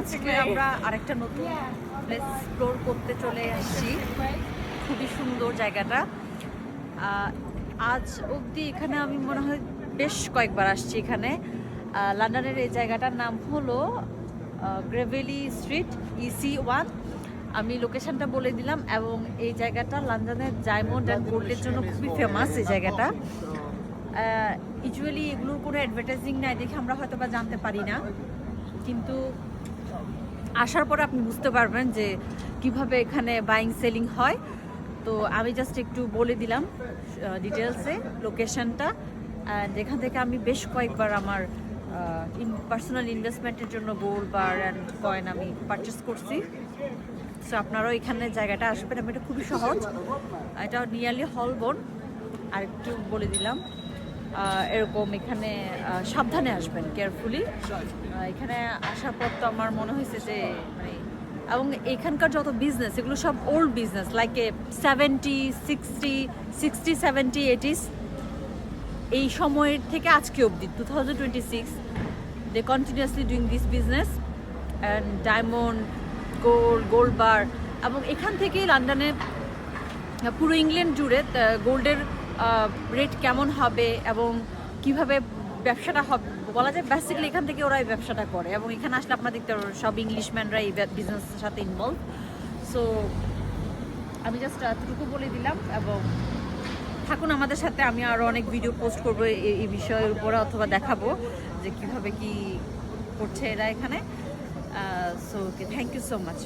আজকে আমরা আরেকটা নতুন প্লেস এক্সপ্লোর করতে চলে আসছি। খুবই সুন্দর জায়গাটা। আজ অবধি এখানে আমি মনে হয় বেশ কয়েকবার আসছি। এখানে লন্ডনের এই জায়গাটার নাম হলো গ্রেভেলি স্ট্রিট EC1। আমি লোকেশনটা বলে দিলাম। এবং এই জায়গাটা লন্ডনের ডায়মন্ড অ্যান্ড গোল্ডের জন্য খুবই ফেমাস। এই জায়গাটা ইউজুয়ালি এগুলোর কোনো অ্যাডভার্টাইজিং নাই দেখে আমরা হয়তো বা জানতে পারি না, কিন্তু আসার পরে আপনি বুঝতে পারবেন যে কিভাবে এখানে বাইং সেলিং হয়। তো আমি জাস্ট একটু বলে দিলাম ডিটেলসে লোকেশনটা। অ্যান্ড এখান থেকে আমি বেশ কয়েকবার আমার পার্সোনাল ইনভেস্টমেন্টের জন্য গোল্ড বার অ্যান্ড কয়েন আমি পারচেস করছি। সো আপনারাও এখানে জায়গাটা আসবেন। আমি এটা খুবই সহজ, এটা নিয়ারলি হলবন। আর একটু বলে দিলাম এরকম এখানে সাবধানে আসবেন, কেয়ারফুলি। এখানে আসার পর তো আমার মনে হয়েছে যে মানে, এবং এখানকার যত বিজনেস এগুলো সব ওল্ড বিজনেস, লাইক 70, 60, 60, 70, 80s এই সময়ের থেকে আজকে অবধি 2026 they continuously doing this business and diamond, gold bar. এবং এখান থেকেই লন্ডনে পুরো ইংল্যান্ড জুড়ে গোল্ডের রেট কেমন হবে এবং কিভাবে ব্যবসাটা হবে বলা যায়। বেসিক্যালি এখান থেকে ওরা এই ব্যবসাটা করে এবং এখানে আসলে আপনার দেখতে সব ইংলিশম্যানরা এই বিজনেসের সাথে ইনভলভ। সো আমি জাস্ট এতটুকু বলে দিলাম এবং থাকুন আমাদের সাথে। আমি আরও অনেক ভিডিও পোস্ট করবো এই বিষয়ের উপরে, অথবা দেখাবো যে কিভাবে কি করছে এরা এখানে। So thank you so much.